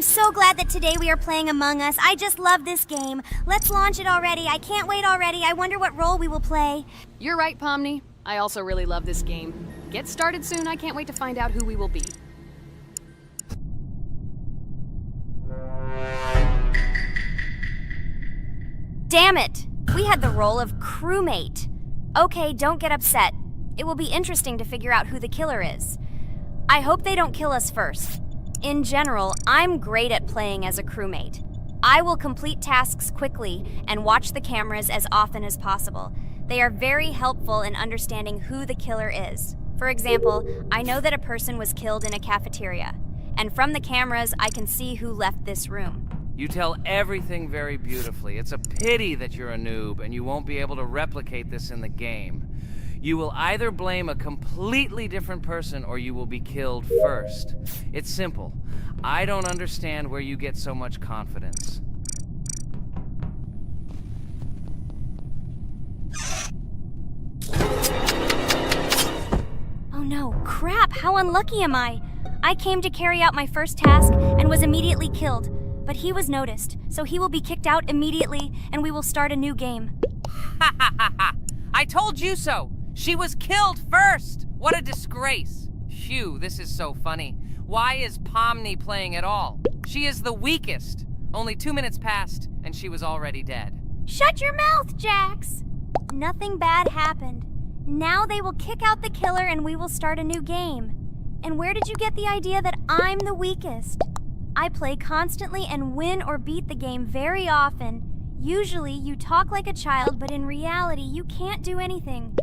I'm so glad that today we are playing Among Us. I just love this game. Let's launch it already. I can't wait already. I wonder what role we will play. You're right, Pomni. I also really love this game. Get started soon. I can't wait to find out who we will be. Damn it! We had the role of crewmate. Okay, don't get upset. It will be interesting to figure out who the killer is. I hope they don't kill us first. In general, I'm great at playing as a crewmate. I will complete tasks quickly and watch the cameras as often as possible. They are very helpful in understanding who the killer is. For example, I know that a person was killed in a cafeteria, and from the cameras, I can see who left this room. You tell everything very beautifully. It's a pity that you're a noob and you won't be able to replicate this in the game. You will either blame a completely different person or you will be killed first. It's simple. I don't understand where you get so much confidence. Oh no, crap, how unlucky am I? I came to carry out my first task and was immediately killed. But he was noticed, so he will be kicked out immediately, and we will start a new game. Ha ha ha ha! I told you so! She was killed first! What a disgrace! Phew, this is so funny. Why is Pomni playing at all? She is the weakest. Only 2 minutes passed, and she was already dead. Shut your mouth, Jax! Nothing bad happened. Now they will kick out the killer, and we will start a new game. And where did you get the idea that I'm the weakest? I play constantly and win or beat the game very often. Usually, you talk like a child, but in reality, you can't do anything.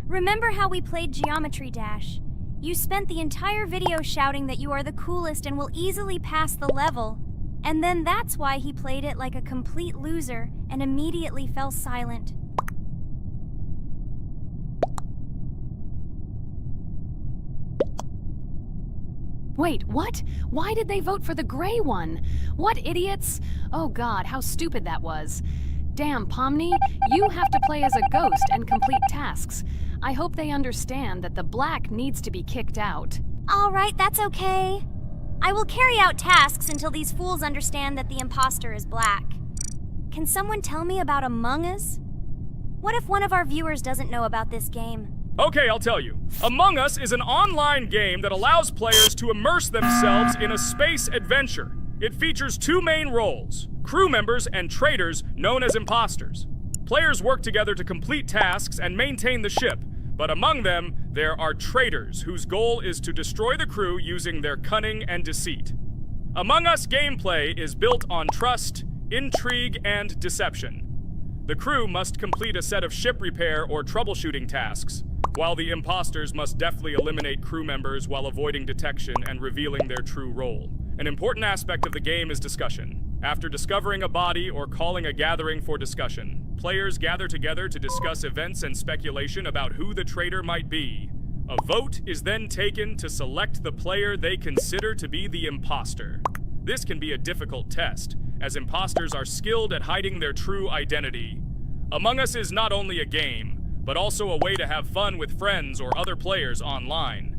Remember how we played Geometry Dash? You spent the entire video shouting that you are the coolest and will easily pass the level. And then that's why he played it like a complete loser and immediately fell silent. Wait, what? Why did they vote for the gray one? What idiots? Oh god, how stupid that was. Damn, Pomni, you have to play as a ghost and complete tasks. I hope they understand that the black needs to be kicked out. All right, that's okay. I will carry out tasks until these fools understand that the imposter is black. Can someone tell me about Among Us? What if one of our viewers doesn't know about this game? Okay, I'll tell you. Among Us is an online game that allows players to immerse themselves in a space adventure. It features 2 main roles, crew members and traitors known as imposters. Players work together to complete tasks and maintain the ship, but among them, there are traitors whose goal is to destroy the crew using their cunning and deceit. Among Us gameplay is built on trust, intrigue, and deception. The crew must complete a set of ship repair or troubleshooting tasks, while the imposters must deftly eliminate crew members while avoiding detection and revealing their true role. An important aspect of the game is discussion. After discovering a body or calling a gathering for discussion, players gather together to discuss events and speculation about who the traitor might be. A vote is then taken to select the player they consider to be the imposter. This can be a difficult test, as imposters are skilled at hiding their true identity. Among Us is not only a game, but also a way to have fun with friends or other players online.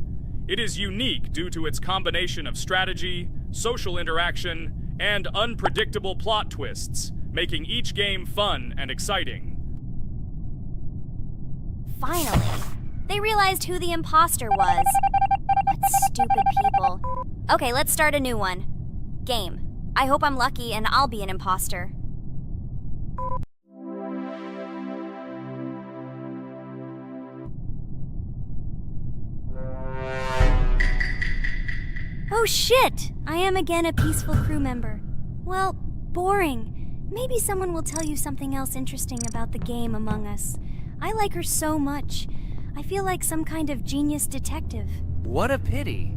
It is unique due to its combination of strategy, social interaction, and unpredictable plot twists, making each game fun and exciting. Finally, they realized who the imposter was. What stupid people. Okay, let's start a new one. Game. I hope I'm lucky and I'll be an imposter. Oh shit! I am again a peaceful crew member. Well, boring. Maybe someone will tell you something else interesting about the game Among Us. I like her so much. I feel like some kind of genius detective. What a pity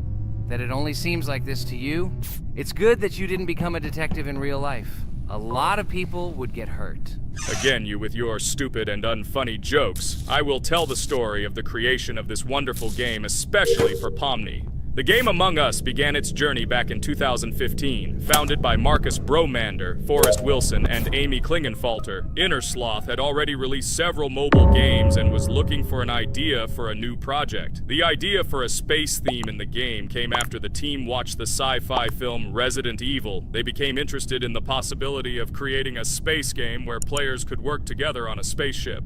that it only seems like this to you. It's good that you didn't become a detective in real life. A lot of people would get hurt. Again, you with your stupid and unfunny jokes. I will tell the story of the creation of this wonderful game, especially for Pomni. The game Among Us began its journey back in 2015. Founded by Marcus Bromander, Forrest Wilson, and Amy Klingenfalter, Innersloth had already released several mobile games and was looking for an idea for a new project. The idea for a space theme in the game came after the team watched the sci-fi film Resident Evil. They became interested in the possibility of creating a space game where players could work together on a spaceship.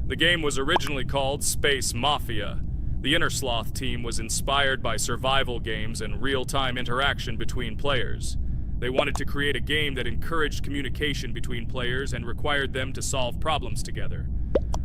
The game was originally called Space Mafia. The Innersloth team was inspired by survival games and real-time interaction between players. They wanted to create a game that encouraged communication between players and required them to solve problems together.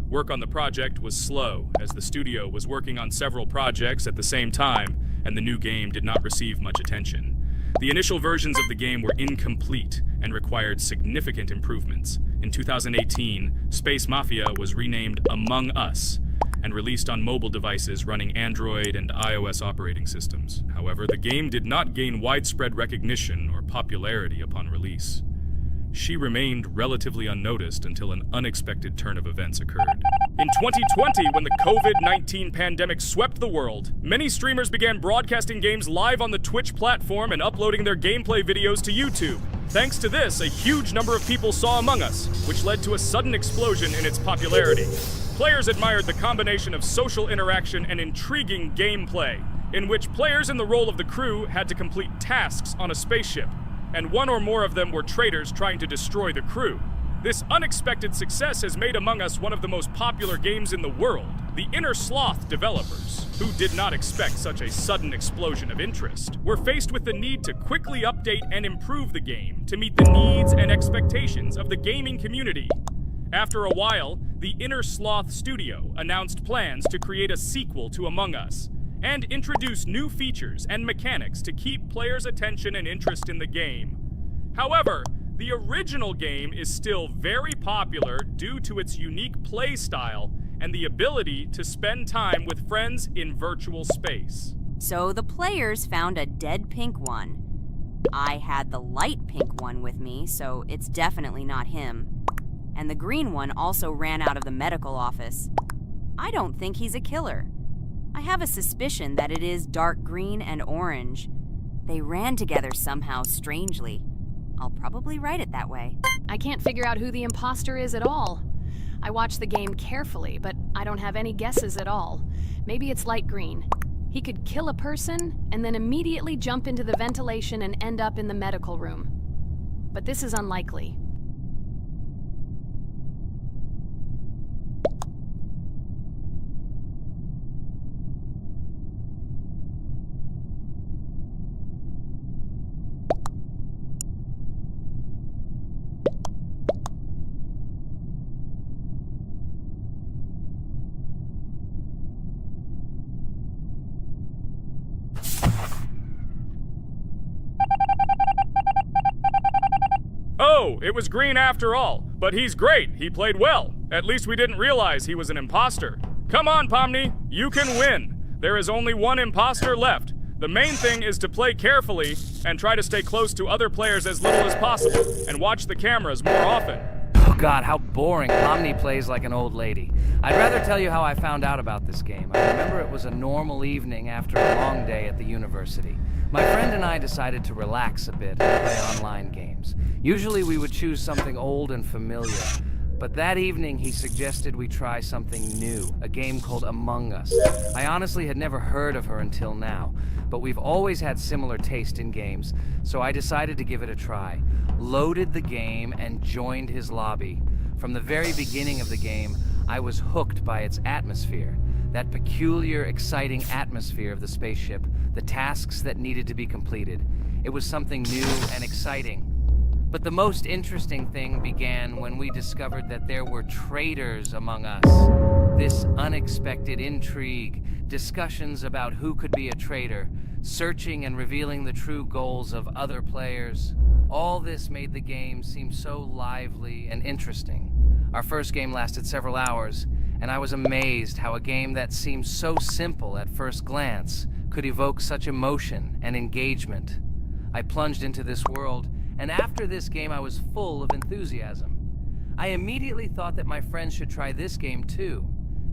Work on the project was slow, as the studio was working on several projects at the same time, and the new game did not receive much attention. The initial versions of the game were incomplete and required significant improvements. In 2018, Space Mafia was renamed Among Us and released on mobile devices running Android and iOS operating systems. However, the game did not gain widespread recognition or popularity upon release. She remained relatively unnoticed until an unexpected turn of events occurred. In 2020, when the COVID-19 pandemic swept the world, many streamers began broadcasting games live on the Twitch platform and uploading their gameplay videos to YouTube. Thanks to this, a huge number of people saw Among Us, which led to a sudden explosion in its popularity. Players admired the combination of social interaction and intriguing gameplay, in which players in the role of the crew had to complete tasks on a spaceship, and one or more of them were traitors trying to destroy the crew. This unexpected success has made Among Us one of the most popular games in the world. The Innersloth developers, who did not expect such a sudden explosion of interest, were faced with the need to quickly update and improve the game to meet the needs and expectations of the gaming community. After a while, the Innersloth studio announced plans to create a sequel to Among Us and introduce new features and mechanics to keep players' attention and interest in the game. However, the original game is still very popular due to its unique play style and the ability to spend time with friends in virtual space. So the players found a dead pink one. I had the light pink one with me, so it's definitely not him. And the green one also ran out of the medical office. I don't think he's a killer. I have a suspicion that it is dark green and orange. They ran together somehow strangely. I'll probably write it that way. I can't figure out who the imposter is at all. I watched the game carefully, but I don't have any guesses at all. Maybe it's light green. He could kill a person and then immediately jump into the ventilation and end up in the medical room. But this is unlikely. Oh, it was green after all. But he's great. He played well. At least we didn't realize he was an imposter. Come on, Pomni. You can win. There is only one imposter left. The main thing is to play carefully and try to stay close to other players as little as possible and watch the cameras more often. Oh God, how boring. Pomni plays like an old lady. I'd rather tell you how I found out about this game. I remember it was a normal evening after a long day at the university. My friend and I decided to relax a bit and play online games. Usually we would choose something old and familiar, but that evening he suggested we try something new, a game called Among Us. I honestly had never heard of her until now, but we've always had similar taste in games, so I decided to give it a try. Loaded the game and joined his lobby. From the very beginning of the game, I was hooked by its atmosphere. That peculiar, exciting atmosphere of the spaceship, the tasks that needed to be completed. It was something new and exciting. But the most interesting thing began when we discovered that there were traitors among us. This unexpected intrigue, discussions about who could be a traitor, searching and revealing the true goals of other players. All this made the game seem so lively and interesting. Our first game lasted several hours, and I was amazed how a game that seemed so simple at first glance could evoke such emotion and engagement. I plunged into this world, and after this game I was full of enthusiasm. I immediately thought that my friends should try this game too.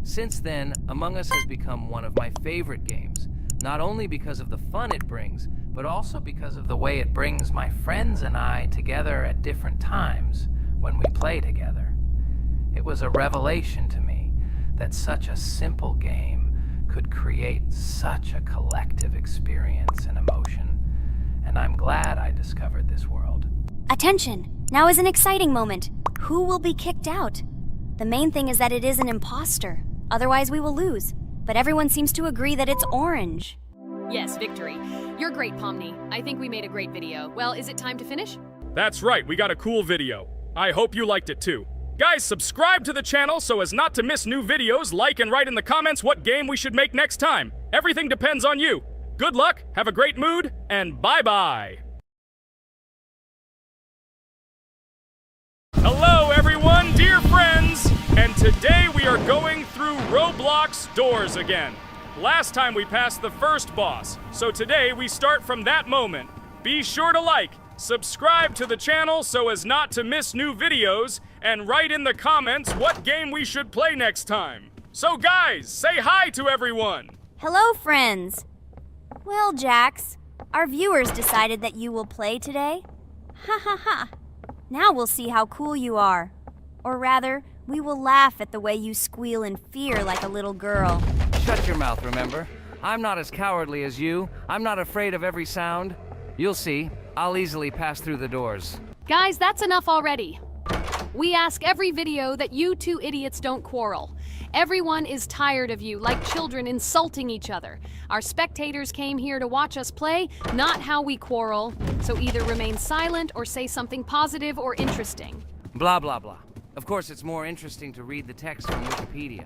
Since then, Among Us has become one of my favorite games, Not only because of the fun it brings, but also because of the way it brings my friends and I together at different times when we play together. It was a revelation to me that such a simple game could create such a collective experience and emotion, and I'm glad I discovered this world. Attention! Now is an exciting moment. Who will be kicked out? The main thing is that it is an imposter. Otherwise, we will lose. But everyone seems to agree that it's orange. Yes, victory. You're great, Pomni. I think we made a great video. Well, is it time to finish? That's right, we got a cool video. I hope you liked it too. Guys, subscribe to the channel so as not to miss new videos, like and write in the comments what game we should make next time. Everything depends on you. Good luck, have a great mood, and bye-bye. Hello everyone, dear friends! And today we are going through Roblox doors again. Last time we passed the first boss, so today we start from that moment. Be sure to like, subscribe to the channel so as not to miss new videos, and write in the comments what game we should play next time. So guys, say hi to everyone! Hello, friends! Well, Jax, our viewers decided that you will play today. Ha ha ha! Now we'll see how cool you are. Or rather, we will laugh at the way you squeal in fear like a little girl. Shut your mouth, remember? I'm not as cowardly as you. I'm not afraid of every sound. You'll see. I'll easily pass through the doors. Guys, that's enough already. We ask every video that you two idiots don't quarrel. Everyone is tired of you, like children insulting each other. Our spectators came here to watch us play, not how we quarrel. So either remain silent or say something positive or interesting. Blah, blah, blah. Of course, it's more interesting to read the text from Wikipedia.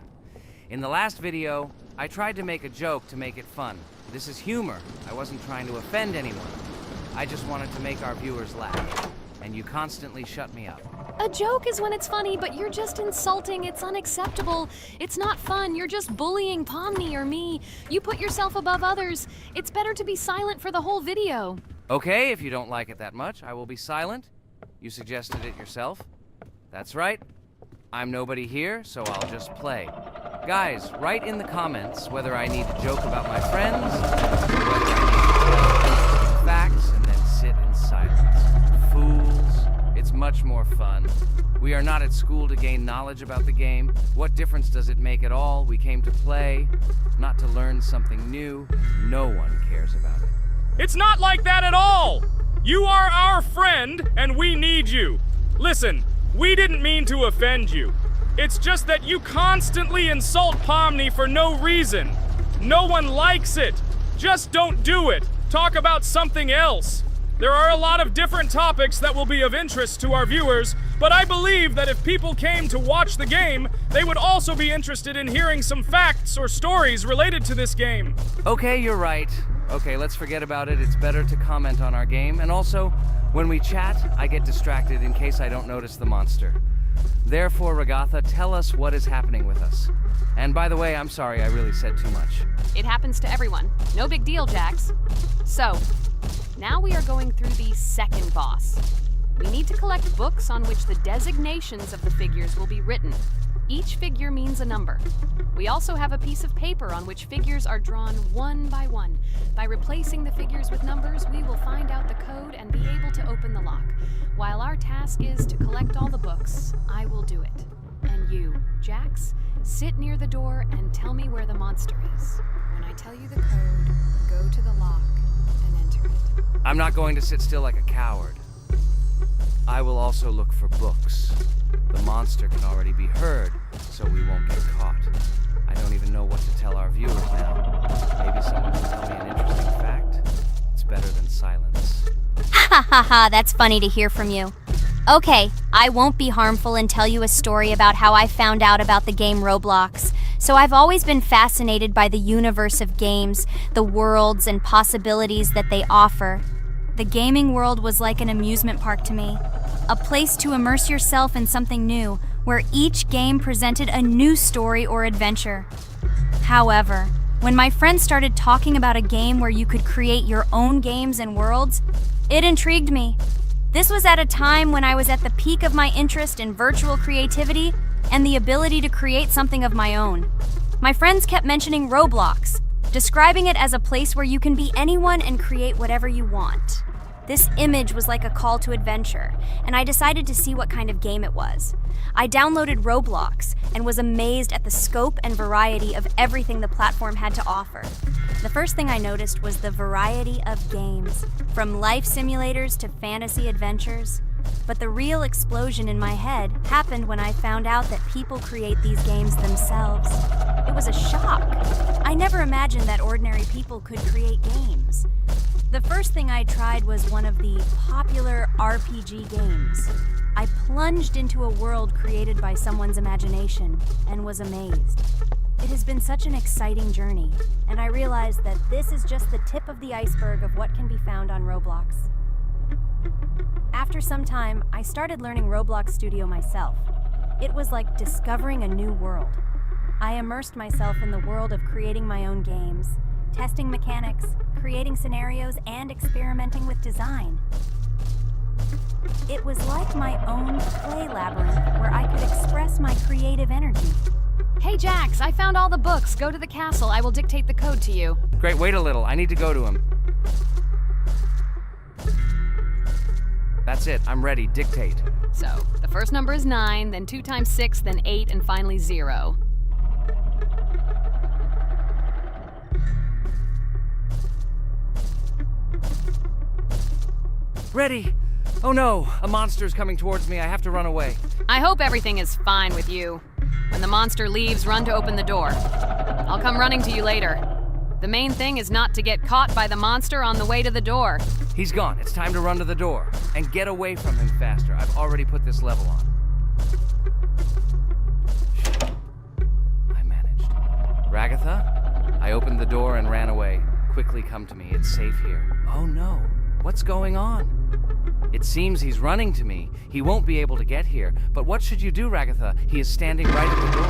In the last video, I tried to make a joke to make it fun. This is humor. I wasn't trying to offend anyone. I just wanted to make our viewers laugh. And you constantly shut me up. A joke is when it's funny, but you're just insulting. It's unacceptable. It's not fun. You're just bullying Pomni or me. You put yourself above others. It's better to be silent for the whole video. Okay, if you don't like it that much, I will be silent. You suggested it yourself. That's right. I'm nobody here, so I'll just play. Guys, write in the comments whether I need to joke about my friends, or whether I need to facts and then sit in silence. Fools. It's much more fun. We are not at school to gain knowledge about the game. What difference does it make at all? We came to play, not to learn something new. No one cares about it. It's not like that at all! You are our friend, and we need you. Listen, we didn't mean to offend you. It's just that you constantly insult Pomni for no reason. No one likes it. Just don't do it. Talk about something else. There are a lot of different topics that will be of interest to our viewers, but I believe that if people came to watch the game, they would also be interested in hearing some facts or stories related to this game. Okay, you're right. Okay, let's forget about it. It's better to comment on our game. And also, when we chat, I get distracted in case I don't notice the monster. Therefore, Ragatha, tell us what is happening with us. And by the way, I'm sorry, I really said too much. It happens to everyone. No big deal, Jax. So, now we are going through the second boss. We need to collect books on which the designations of the figures will be written. Each figure means a number. We also have a piece of paper on which figures are drawn one by one. By replacing the figures with numbers, we will find out the code and be able to open the lock. While our task is to collect all the books, I will do it. And you, Jax, sit near the door and tell me where the monster is. When I tell you the code, go to the lock and enter it. I'm not going to sit still like a coward. I will also look for books. The monster can already be heard, so we won't get caught. I don't even know what to tell our viewers now. Maybe someone will tell me an interesting fact. It's better than silence. Ha ha ha, that's funny to hear from you. Okay, I won't be harmful and tell you a story about how I found out about the game Roblox. So I've always been fascinated by the universe of games, the worlds and possibilities that they offer. The gaming world was like an amusement park to me. A place to immerse yourself in something new, where each game presented a new story or adventure. However, when my friends started talking about a game where you could create your own games and worlds, it intrigued me. This was at a time when I was at the peak of my interest in virtual creativity and the ability to create something of my own. My friends kept mentioning Roblox. describing it as a place where you can be anyone and create whatever you want. This image was like a call to adventure, and I decided to see what kind of game it was. I downloaded Roblox and was amazed at the scope and variety of everything the platform had to offer. The first thing I noticed was the variety of games, from life simulators to fantasy adventures. But the real explosion in my head happened when I found out that people create these games themselves. It was a shock. I never imagined that ordinary people could create games. The first thing I tried was one of the popular RPG games. I plunged into a world created by someone's imagination and was amazed. It has been such an exciting journey, and I realized that this is just the tip of the iceberg of what can be found on Roblox. After some time, I started learning Roblox Studio myself. It was like discovering a new world. I immersed myself in the world of creating my own games, testing mechanics, creating scenarios, and experimenting with design. It was like my own play labyrinth where I could express my creative energy. Hey Jax, I found all the books. Go to the castle. I will dictate the code to you. Great, wait a little. I need to go to him. That's it. I'm ready. Dictate. So, the first number is 9, then 2 times 6, then 8, and finally 0. Ready. Oh no, a monster's coming towards me. I have to run away. I hope everything is fine with you. When the monster leaves, run to open the door. I'll come running to you later. The main thing is not to get caught by the monster on the way to the door. He's gone. It's time to run to the door. And get away from him faster. I've already put this level on. I managed. Ragatha? I opened the door and ran away. Quickly come to me. It's safe here. Oh no. What's going on? It seems he's running to me. He won't be able to get here. But what should you do, Ragatha? He is standing right at the door.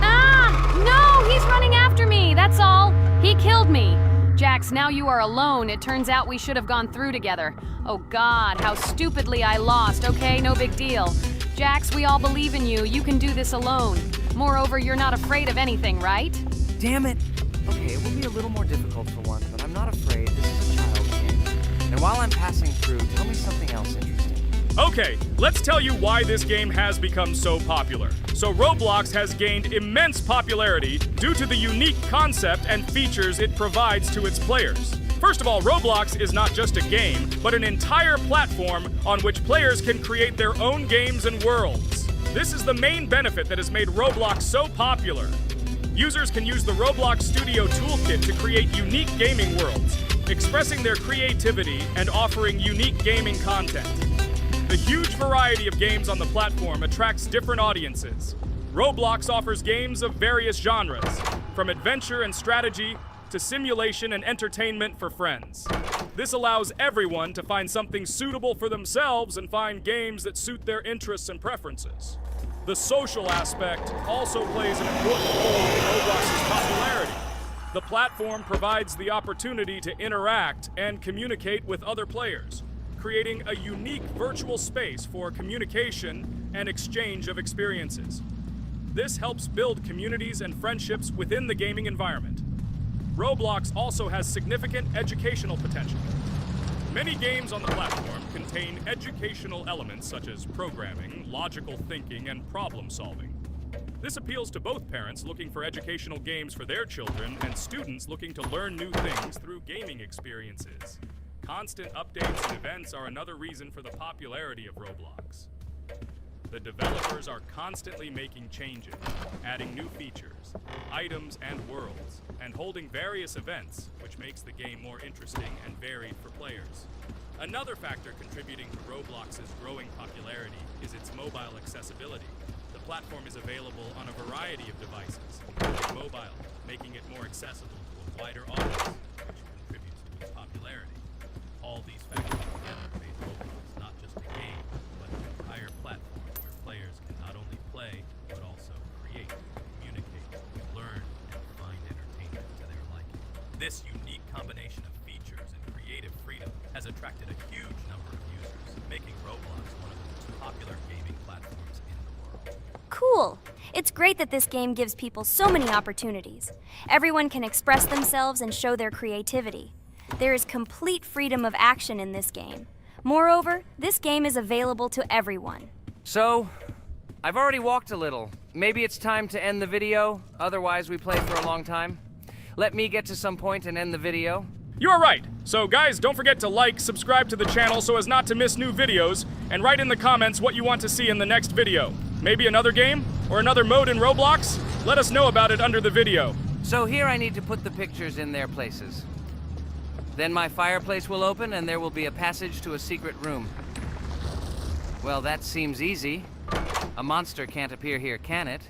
Ah! No! He's running after me! That's all! He killed me! Jax, now you are alone. It turns out we should have gone through together. Oh God, how stupidly I lost. Okay, no big deal. Jax, we all believe in you. You can do this alone. Moreover, you're not afraid of anything, right? Damn it! Okay, it will be a little more difficult for one, but I'm not afraid. This is a child's game. And while I'm passing through, tell me something else interesting. Okay, let's tell you why this game has become so popular. So Roblox has gained immense popularity due to the unique concept and features it provides to its players. First of all, Roblox is not just a game, but an entire platform on which players can create their own games and worlds. This is the main benefit that has made Roblox so popular. Users can use the Roblox Studio Toolkit to create unique gaming worlds, expressing their creativity and offering unique gaming content. The huge variety of games on the platform attracts different audiences. Roblox offers games of various genres, from adventure and strategy to simulation and entertainment for friends. This allows everyone to find something suitable for themselves and find games that suit their interests and preferences. The social aspect also plays an important role in Roblox's popularity. The platform provides the opportunity to interact and communicate with other players, creating a unique virtual space for communication and exchange of experiences. This helps build communities and friendships within the gaming environment. Roblox also has significant educational potential. Many games on the platform contain educational elements such as programming, logical thinking, and problem solving. This appeals to both parents looking for educational games for their children and students looking to learn new things through gaming experiences. Constant updates and events are another reason for the popularity of Roblox. The developers are constantly making changes, adding new features, items, and worlds, and holding various events, which makes the game more interesting and varied for players. Another factor contributing to Roblox's growing popularity is its mobile accessibility. The platform is available on a variety of devices, including mobile, making it more accessible to a wider audience, which contributes to its popularity. All these factors together made Roblox not just a game, but an entire platform where players can not only play, but also create, communicate, learn, and find entertainment to their liking. This unique combination of features and creative freedom has attracted a huge number of users, making Roblox one of the most popular gaming platforms in the world. cool! It's great that this game gives people so many opportunities. Everyone can express themselves and show their creativity. There is complete freedom of action in this game. Moreover, this game is available to everyone. So, I've already walked a little. Maybe it's time to end the video, otherwise we play for a long time. Let me get to some point and end the video. You're right. So guys, don't forget to like, subscribe to the channel so as not to miss new videos, and write in the comments what you want to see in the next video. Maybe another game? Or another mode in Roblox? Let us know about it under the video. So here I need to put the pictures in their places. Then my fireplace will open and there will be a passage to a secret room. Well, that seems easy. A monster can't appear here, can it?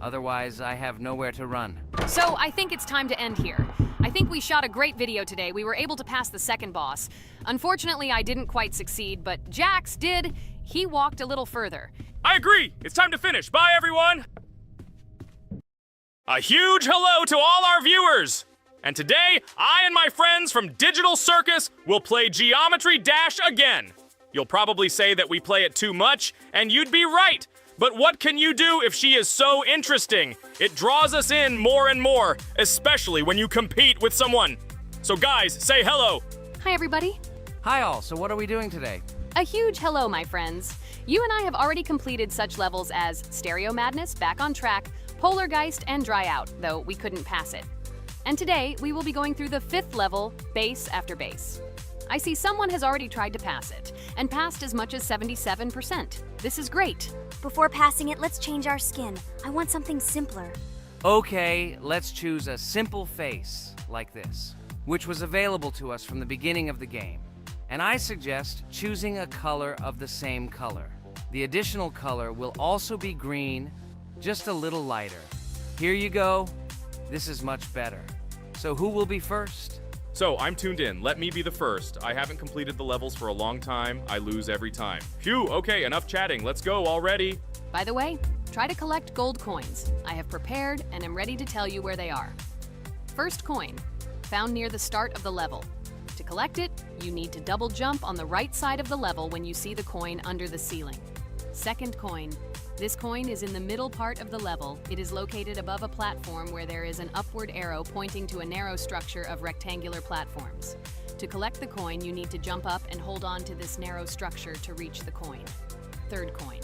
Otherwise, I have nowhere to run. So I think it's time to end here. I think we shot a great video today. We were able to pass the second boss. Unfortunately, I didn't quite succeed, but Jax did. He walked a little further. I agree! It's time to finish. Bye, everyone! A huge hello to all our viewers! And today, I and my friends from Digital Circus will play Geometry Dash again. You'll probably say that we play it too much, and you'd be right. But what can you do if she is so interesting? It draws us in more and more, especially when you compete with someone. So guys, say hello. Hi, everybody. Hi all, so what are we doing today? A huge hello, my friends. You and I have already completed such levels as Stereo Madness, Back on Track, Polargeist, and Dry Out, though we couldn't pass it. And today, we will be going through the 5th level, Base After Base. I see someone has already tried to pass it, and passed as much as 77%. This is great. Before passing it, let's change our skin. I want something simpler. Okay, let's choose a simple face, like this, which was available to us from the beginning of the game. And I suggest choosing a color of the same color. The additional color will also be green, just a little lighter. Here you go. This is much better. So who will be first? So, I'm tuned in. Let me be the first. I haven't completed the levels for a long time. I lose every time. Phew, okay, enough chatting. Let's go already. By the way, try to collect gold coins. I have prepared and am ready to tell you where they are. First coin, found near the start of the level. To collect it, you need to double jump on the right side of the level when you see the coin under the ceiling. Second coin. This coin is in the middle part of the level. It is located above a platform where there is an upward arrow pointing to a narrow structure of rectangular platforms. To collect the coin, you need to jump up and hold on to this narrow structure to reach the coin. Third coin.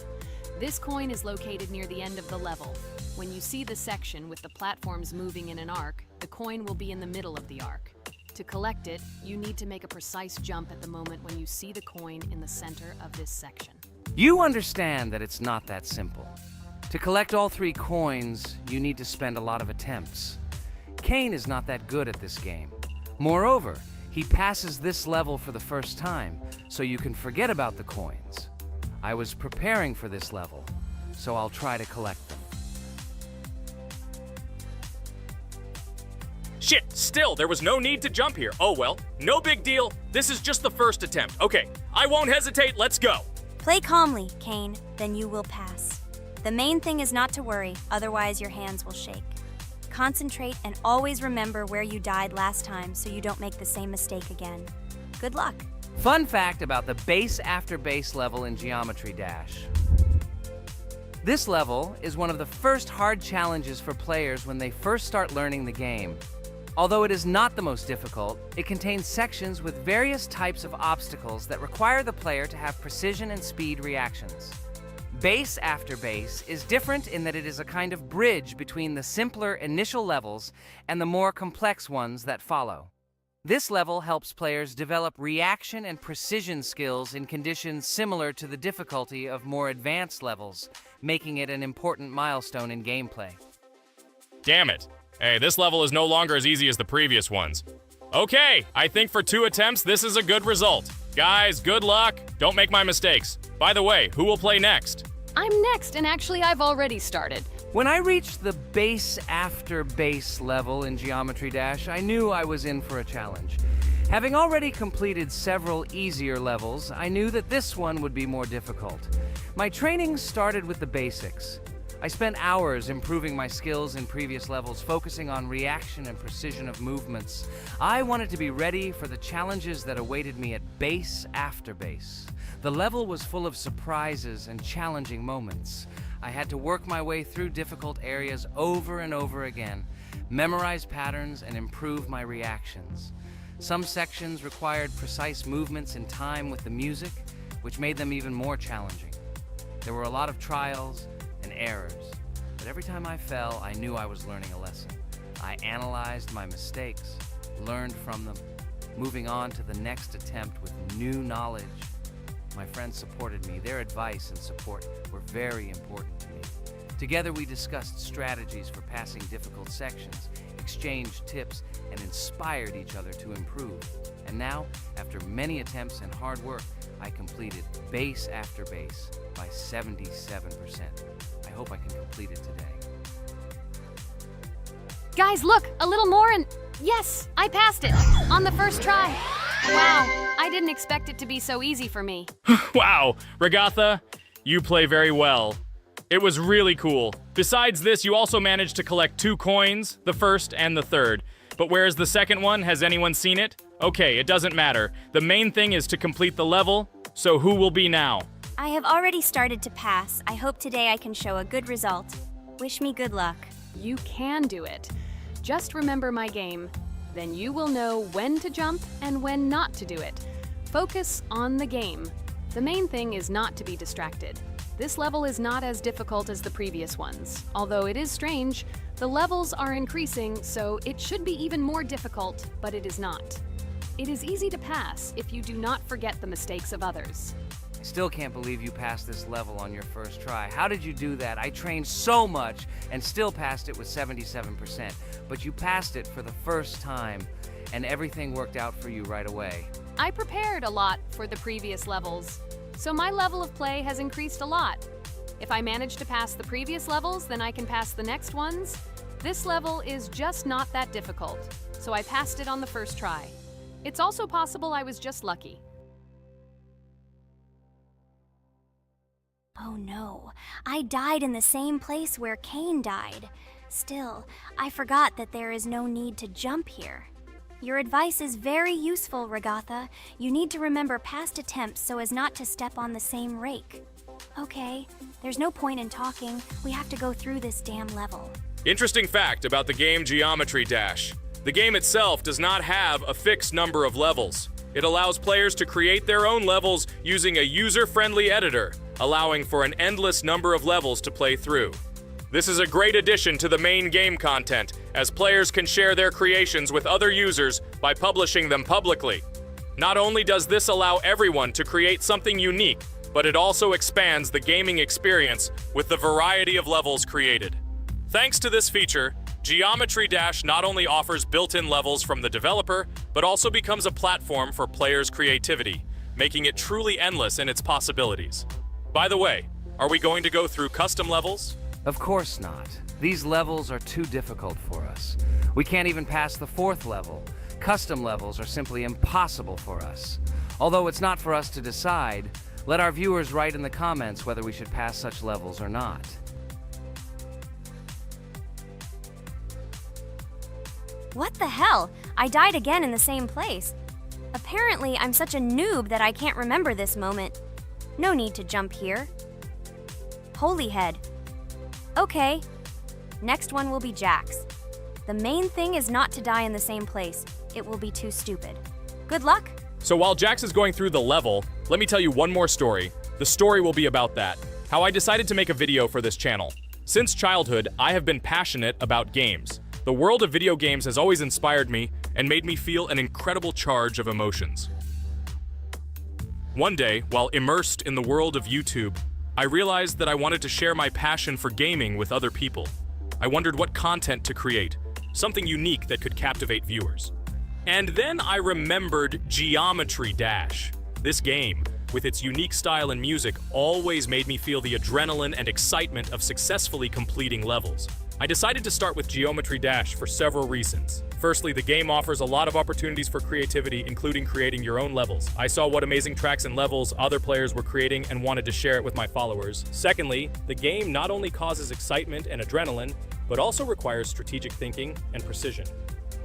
This coin is located near the end of the level. When you see the section with the platforms moving in an arc, the coin will be in the middle of the arc. To collect it, you need to make a precise jump at the moment when you see the coin in the center of this section. You understand that it's not that simple. To collect all 3 coins, you need to spend a lot of attempts. Cain is not that good at this game. Moreover, he passes this level for the first time, so you can forget about the coins. I was preparing for this level, so I'll try to collect them. Shit, still, there was no need to jump here. Oh well, no big deal. This is just the first attempt. Okay, I won't hesitate, let's go. Play calmly, Cain, then you will pass. The main thing is not to worry, otherwise your hands will shake. Concentrate and always remember where you died last time so you don't make the same mistake again. Good luck. Fun fact about the Base After Base level in Geometry Dash. This level is one of the first hard challenges for players when they first start learning the game. Although it is not the most difficult, it contains sections with various types of obstacles that require the player to have precision and speed reactions. Base After Base is different in that it is a kind of bridge between the simpler initial levels and the more complex ones that follow. This level helps players develop reaction and precision skills in conditions similar to the difficulty of more advanced levels, making it an important milestone in gameplay. Damn it. Hey, this level is no longer as easy as the previous ones. Okay, I think for 2 attempts, this is a good result. Guys, good luck. Don't make my mistakes. By the way, who will play next? I'm next, and actually I've already started. When I reached the Base After Base level in Geometry Dash, I knew I was in for a challenge. Having already completed several easier levels, I knew that this one would be more difficult. My training started with the basics. I spent hours improving my skills in previous levels, focusing on reaction and precision of movements. I wanted to be ready for the challenges that awaited me at base after base. The level was full of surprises and challenging moments. I had to work my way through difficult areas over and over again, memorize patterns, and improve my reactions. Some sections required precise movements in time with the music, which made them even more challenging. There were a lot of trials and errors, but every time I fell, I knew I was learning a lesson. I analyzed my mistakes, learned from them, moving on to the next attempt with new knowledge. My friends supported me. Their advice and support were very important to me. Together we discussed strategies for passing difficult sections, exchanged tips, and inspired each other to improve. And now, after many attempts and hard work, I completed base after base by 77%. I hope I can complete it today. Guys, look, a little more and yes, I passed it on the first try. Wow, I didn't expect it to be so easy for me. Wow, Regatha, you play very well. It was really cool. Besides this, you also managed to collect 2 coins, the first and the third. But where's the second one? Has anyone seen it? Okay, it doesn't matter. The main thing is to complete the level, so who will be now? I have already started to pass. I hope today I can show a good result. Wish me good luck. You can do it. Just remember my game. Then you will know when to jump and when not to do it. Focus on the game. The main thing is not to be distracted. This level is not as difficult as the previous ones. Although it is strange, the levels are increasing, so it should be even more difficult, but it is not. It is easy to pass if you do not forget the mistakes of others. I still can't believe you passed this level on your first try. How did you do that? I trained so much and still passed it with 77%. But you passed it for the first time, and everything worked out for you right away. I prepared a lot for the previous levels, so my level of play has increased a lot. If I manage to pass the previous levels, then I can pass the next ones. This level is just not that difficult, so I passed it on the first try. It's also possible I was just lucky. Oh no, I died in the same place where Cain died. Still, I forgot that there is no need to jump here. Your advice is very useful, Regatha. You need to remember past attempts so as not to step on the same rake. Okay, there's no point in talking. We have to go through this damn level. Interesting fact about the game Geometry Dash. The game itself does not have a fixed number of levels. It allows players to create their own levels using a user-friendly editor, allowing for an endless number of levels to play through. This is a great addition to the main game content, as players can share their creations with other users by publishing them publicly. Not only does this allow everyone to create something unique, but it also expands the gaming experience with the variety of levels created. Thanks to this feature, Geometry Dash not only offers built-in levels from the developer, but also becomes a platform for players' creativity, making it truly endless in its possibilities. By the way, are we going to go through custom levels? Of course not. These levels are too difficult for us. We can't even pass the 4th level. Custom levels are simply impossible for us. Although it's not for us to decide, let our viewers write in the comments whether we should pass such levels or not. What the hell? I died again in the same place. Apparently, I'm such a noob that I can't remember this moment. No need to jump here. Holy head. Okay. Next one will be Jax. The main thing is not to die in the same place. It will be too stupid. Good luck. So while Jax is going through the level, let me tell you one more story. The story will be about that. How I decided to make a video for this channel. Since childhood, I have been passionate about games. The world of video games has always inspired me and made me feel an incredible charge of emotions. One day, while immersed in the world of YouTube, I realized that I wanted to share my passion for gaming with other people. I wondered what content to create, something unique that could captivate viewers. And then I remembered Geometry Dash. This game, with its unique style and music, always made me feel the adrenaline and excitement of successfully completing levels. I decided to start with Geometry Dash for several reasons. Firstly, the game offers a lot of opportunities for creativity, including creating your own levels. I saw what amazing tracks and levels other players were creating and wanted to share it with my followers. Secondly, the game not only causes excitement and adrenaline, but also requires strategic thinking and precision.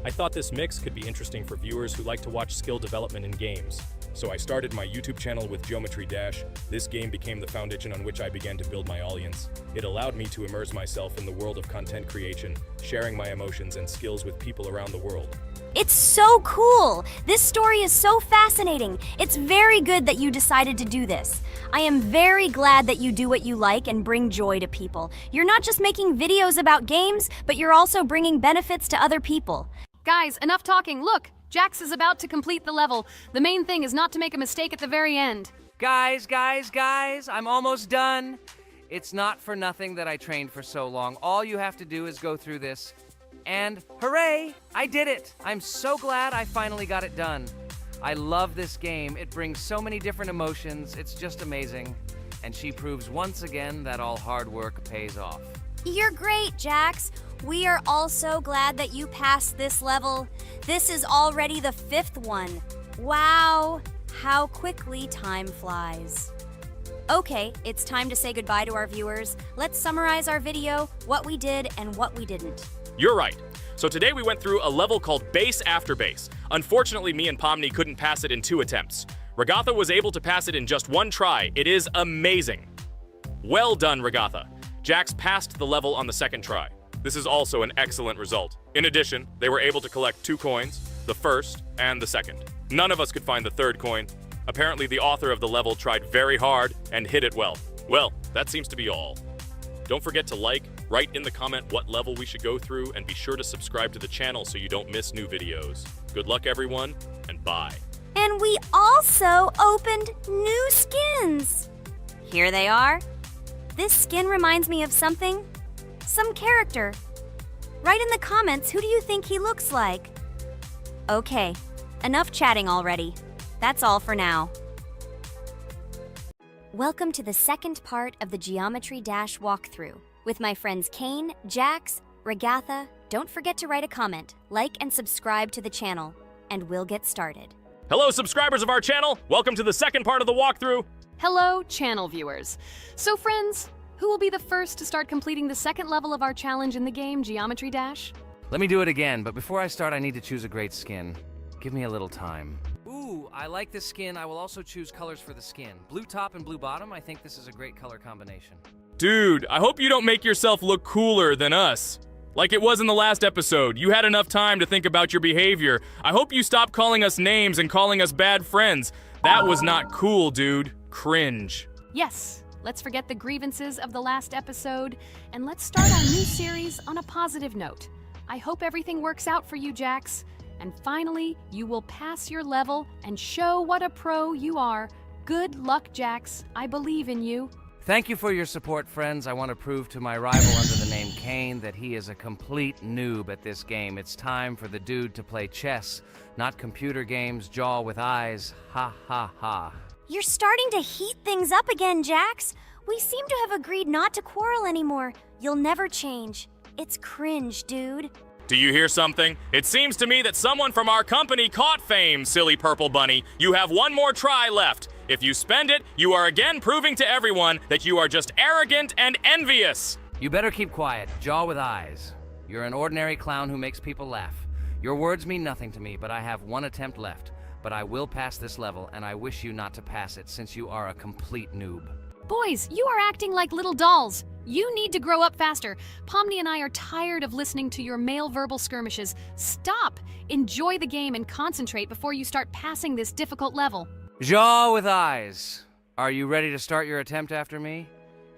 I thought this mix could be interesting for viewers who like to watch skill development in games. So I started my YouTube channel with Geometry Dash. This game became the foundation on which I began to build my audience. It allowed me to immerse myself in the world of content creation, sharing my emotions and skills with people around the world. It's so cool! This story is so fascinating. It's very good that you decided to do this. I am very glad that you do what you like and bring joy to people. You're not just making videos about games, but you're also bringing benefits to other people. Guys, enough talking. Look, Jax is about to complete the level. The main thing is not to make a mistake at the very end. Guys, I'm almost done. It's not for nothing that I trained for so long. All you have to do is go through this. And hooray, I did it. I'm so glad I finally got it done. I love this game. It brings so many different emotions. It's just amazing. And she proves once again that all hard work pays off. You're great, Jax. We are all so glad that you passed this level. This is already the 5th one. Wow, how quickly time flies. Okay, it's time to say goodbye to our viewers. Let's summarize our video, what we did and what we didn't. You're right. So today we went through a level called Base After Base. Unfortunately, me and Pomni couldn't pass it in 2 attempts. Regatha was able to pass it in just 1 try. It is amazing. Well done, Regatha. Jax passed the level on the 2nd try. This is also an excellent result. In addition, they were able to collect 2 coins, the 1st and the 2nd. None of us could find the 3rd coin. Apparently, the author of the level tried very hard and hit it well. Well, that seems to be all. Don't forget to like, write in the comment what level we should go through, and be sure to subscribe to the channel so you don't miss new videos. Good luck, everyone, and bye. And we also opened new skins. Here they are. This skin reminds me of something. Some character. Write in the comments, who do you think he looks like? Okay, enough chatting already. That's all for now. Welcome to the 2nd part of the Geometry Dash walkthrough. With my friends Kane, Jax, Regatha, don't forget to write a comment, like and subscribe to the channel, and we'll get started. Hello, subscribers of our channel. Welcome to the 2nd part of the walkthrough. Hello, channel viewers. So friends, who will be the first to start completing the 2nd level of our challenge in the game, Geometry Dash? Let me do it again, but before I start, I need to choose a great skin. Give me a little time. Ooh, I like this skin. I will also choose colors for the skin. Blue top and blue bottom. I think this is a great color combination. Dude, I hope you don't make yourself look cooler than us. Like it was in the last episode. You had enough time to think about your behavior. I hope you stop calling us names and calling us bad friends. That was not cool, dude. Cringe. Yes, let's forget the grievances of the last episode, and let's start our new series on a positive note. I hope everything works out for you, Jax. And finally, you will pass your level and show what a pro you are. Good luck, Jax. I believe in you. Thank you for your support, friends. I want to prove to my rival under the name Kane that he is a complete noob at this game. It's time for the dude to play chess, not computer games, jaw with eyes. Ha ha ha. You're starting to heat things up again, Jax. We seem to have agreed not to quarrel anymore. You'll never change. It's cringe, dude. Do you hear something? It seems to me that someone from our company caught fame, silly purple bunny. You have 1 more try left. If you spend it, you are again proving to everyone that you are just arrogant and envious. You better keep quiet, jaw with eyes. You're an ordinary clown who makes people laugh. Your words mean nothing to me, but I have 1 attempt left. But I will pass this level, and I wish you not to pass it since you are a complete noob. Boys, you are acting like little dolls. You need to grow up faster. Pomni and I are tired of listening to your male verbal skirmishes. Stop! Enjoy the game and concentrate before you start passing this difficult level. Jaw with eyes. Are you ready to start your attempt after me?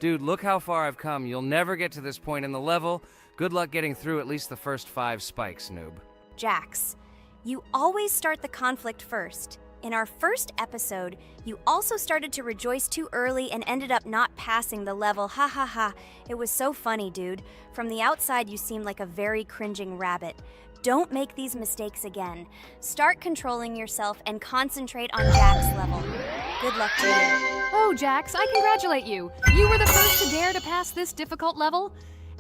Dude, look how far I've come. You'll never get to this point in the level. Good luck getting through at least the first 5 spikes, noob. Jax, you always start the conflict first. In our first episode, you also started to rejoice too early and ended up not passing the level. Ha ha ha. It was so funny, dude. From the outside, you seemed like a very cringing rabbit. Don't make these mistakes again. Start controlling yourself and concentrate on Jack's level. Good luck to you. Oh, Jax, I congratulate you. You were the first to dare to pass this difficult level.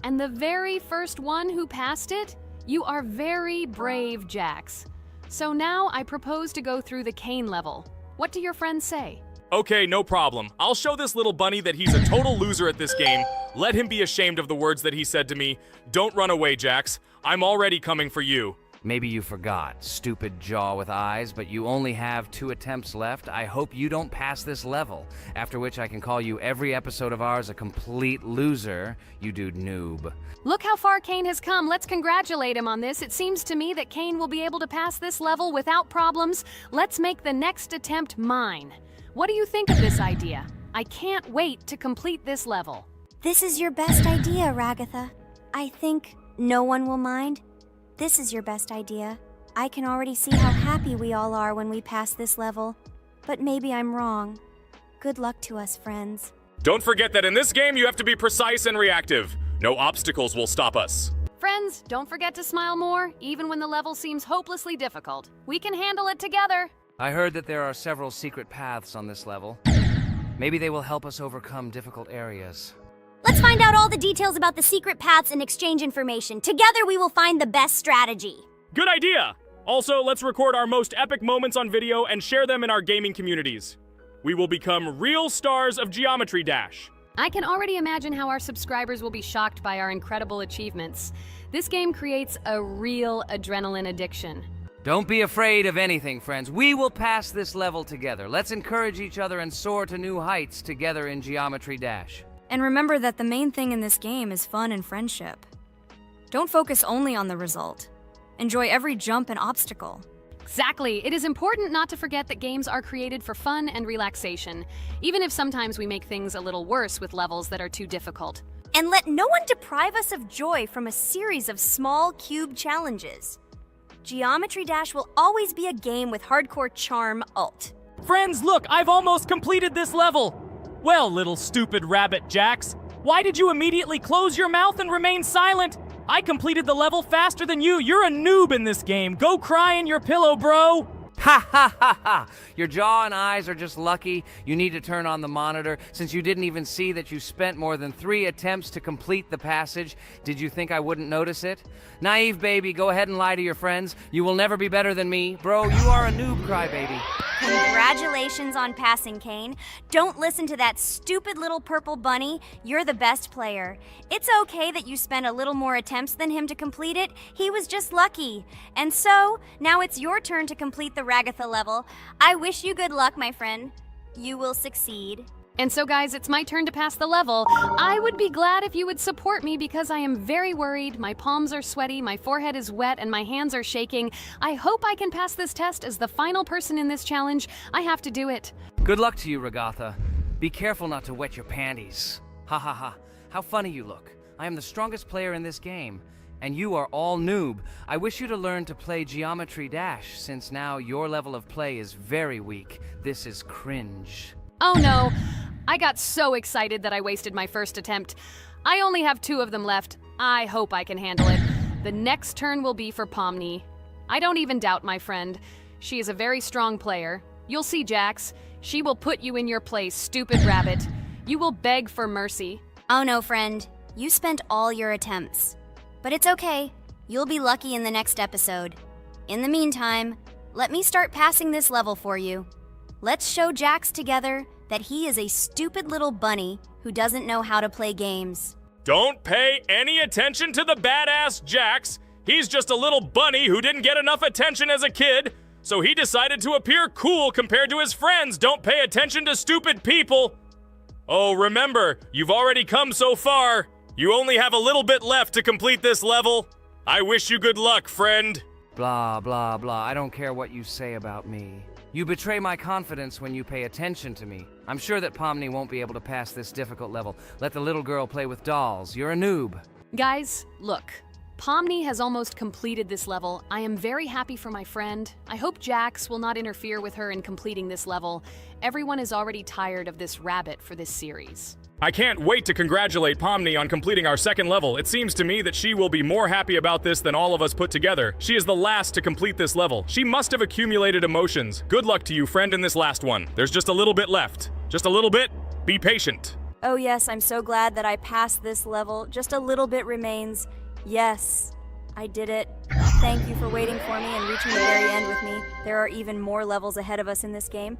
And the very first one who passed it? You are very brave, Jax. So now I propose to go through the cane level. What do your friends say? Okay, no problem. I'll show this little bunny that he's a total loser at this game. Let him be ashamed of the words that he said to me. Don't run away, Jax. I'm already coming for you. Maybe you forgot, stupid jaw with eyes, but you only have 2 attempts left. I hope you don't pass this level, after which I can call you every episode of ours a complete loser, you dude noob. Look how far Kane has come. Let's congratulate him on this. It seems to me that Kane will be able to pass this level without problems. Let's make the next attempt mine. What do you think of this idea? I can't wait to complete this level. This is your best idea, Ragatha. I think no one will mind. This is your best idea. I can already see how happy we all are when we pass this level. But maybe I'm wrong. Good luck to us, friends. Don't forget that in this game you have to be precise and reactive. No obstacles will stop us. Friends, don't forget to smile more, even when the level seems hopelessly difficult. We can handle it together. I heard that there are several secret paths on this level. Maybe they will help us overcome difficult areas. Let's find out all the details about the secret paths and exchange information. Together we will find the best strategy. Good idea! Also, let's record our most epic moments on video and share them in our gaming communities. We will become real stars of Geometry Dash. I can already imagine how our subscribers will be shocked by our incredible achievements. This game creates a real adrenaline addiction. Don't be afraid of anything, friends. We will pass this level together. Let's encourage each other and soar to new heights together in Geometry Dash. And remember that the main thing in this game is fun and friendship. Don't focus only on the result. Enjoy every jump and obstacle. Exactly. It is important not to forget that games are created for fun and relaxation, even if sometimes we make things a little worse with levels that are too difficult. And let no one deprive us of joy from a series of small cube challenges. Geometry Dash will always be a game with hardcore charm ult. Friends, look, I've almost completed this level. Well, little stupid rabbit Jax, why did you immediately close your mouth and remain silent? I completed the level faster than you. You're a noob in this game. Go cry in your pillow, bro. Ha ha ha ha! Your jaw and eyes are just lucky. You need to turn on the monitor. Since you didn't even see that you spent more than 3 attempts to complete the passage, did you think I wouldn't notice it? Naive baby, go ahead and lie to your friends. You will never be better than me. Bro, you are a noob crybaby. Congratulations on passing, Kane. Don't listen to that stupid little purple bunny. You're the best player. It's okay that you spent a little more attempts than him to complete it. He was just lucky. And so, now it's your turn to complete the Ragatha level. I wish you good luck, my friend. You will succeed. And so guys, it's my turn to pass the level. I would be glad if you would support me because I am very worried. My palms are sweaty, my forehead is wet, and my hands are shaking. I hope I can pass this test as the final person in this challenge. I have to do it. Good luck to you, Ragatha. Be careful not to wet your panties. Ha ha ha. How funny you look. I am the strongest player in this game, and you are all noob. I wish you to learn to play Geometry Dash, since now your level of play is very weak. This is cringe. Oh no, I got so excited that I wasted my first attempt. I only have 2 of them left. I hope I can handle it. The next turn will be for Pomni. I don't even doubt my friend. She is a very strong player. You'll see, Jax. She will put you in your place, stupid rabbit. You will beg for mercy. Oh no, friend. You spent all your attempts. But it's okay. You'll be lucky in the next episode. In the meantime, let me start passing this level for you. Let's show Jax together that he is a stupid little bunny who doesn't know how to play games. Don't pay any attention to the badass Jax. He's just a little bunny who didn't get enough attention as a kid, so he decided to appear cool compared to his friends. Don't pay attention to stupid people. Oh, remember, you've already come so far. You only have a little bit left to complete this level. I wish you good luck, friend. Blah, blah, blah. I don't care what you say about me. You betray my confidence when you pay attention to me. I'm sure that Pomni won't be able to pass this difficult level. Let the little girl play with dolls. You're a noob. Guys, look. Pomni has almost completed this level. I am very happy for my friend. I hope Jax will not interfere with her in completing this level. Everyone is already tired of this rabbit for this series. I can't wait to congratulate Pomni on completing our 2nd level. It seems to me that she will be more happy about this than all of us put together. She is the last to complete this level. She must have accumulated emotions. Good luck to you, friend, in this last one. There's just a little bit left. Just a little bit. Be patient. Oh yes, I'm so glad that I passed this level. Just a little bit remains. Yes, I did it. Thank you for waiting for me and reaching the very end with me. There are even more levels ahead of us in this game.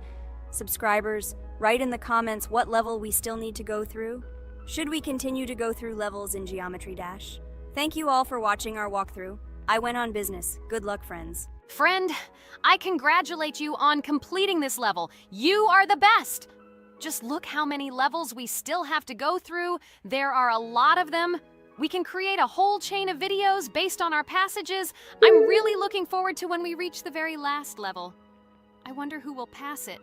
Subscribers, write in the comments what level we still need to go through. Should we continue to go through levels in Geometry Dash? Thank you all for watching our walkthrough. I went on business. Good luck, friends. Friend, I congratulate you on completing this level. You are the best! Just look how many levels we still have to go through. There are a lot of them. We can create a whole chain of videos based on our passages. I'm really looking forward to when we reach the very last level. I wonder who will pass it,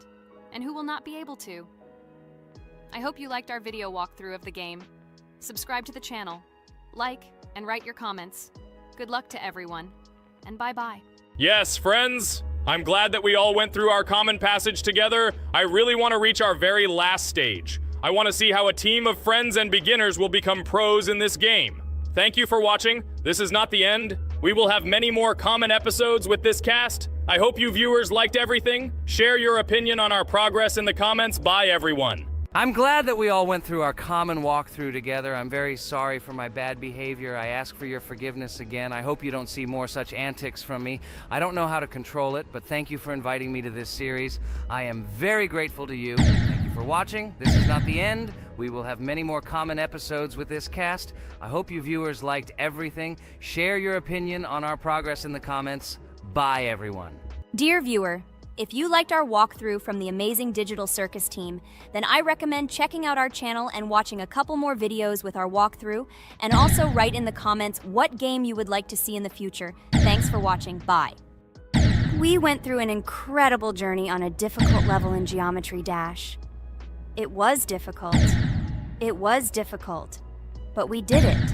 and who will not be able to. I hope you liked our video walkthrough of the game. Subscribe to the channel, like, and write your comments. Good luck to everyone, and bye-bye. Yes, friends, I'm glad that we all went through our common passage together. I really want to reach our very last stage. I want to see how a team of friends and beginners will become pros in this game. Thank you for watching. This is not the end. We will have many more common episodes with this cast. I hope you viewers liked everything. Share your opinion on our progress in the comments. Bye, everyone. I'm glad that we all went through our common walkthrough together. I'm very sorry for my bad behavior. I ask for your forgiveness again. I hope you don't see more such antics from me. I don't know how to control it, but thank you for inviting me to this series. I am very grateful to you. Thank you for watching. This is not the end. We will have many more common episodes with this cast. I hope you viewers liked everything. Share your opinion on our progress in the comments. Bye, everyone. Dear viewer, if you liked our walkthrough from the amazing Digital Circus team, then I recommend checking out our channel and watching a couple more videos with our walkthrough, and also write in the comments what game you would like to see in the future. Thanks for watching. Bye. We went through an incredible journey on a difficult level in Geometry Dash. It was difficult. It was difficult. But we did it.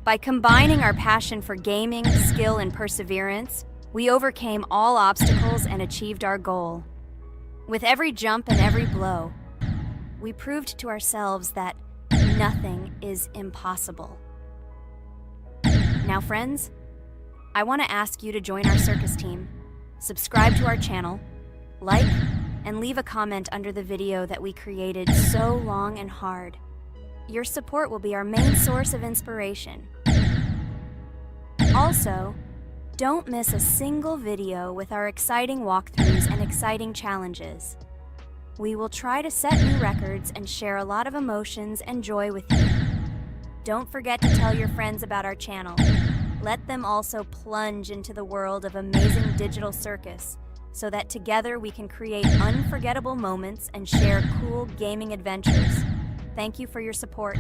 By combining our passion for gaming, skill, and perseverance, we overcame all obstacles and achieved our goal. With every jump and every blow, we proved to ourselves that nothing is impossible. Now, friends, I want to ask you to join our circus team. Subscribe to our channel, like, and leave a comment under the video that we created so long and hard. Your support will be our main source of inspiration. Also, don't miss a single video with our exciting walkthroughs and exciting challenges. We will try to set new records and share a lot of emotions and joy with you. Don't forget to tell your friends about our channel. Let them also plunge into the world of amazing Digital Circus so that together we can create unforgettable moments and share cool gaming adventures. Thank you for your support.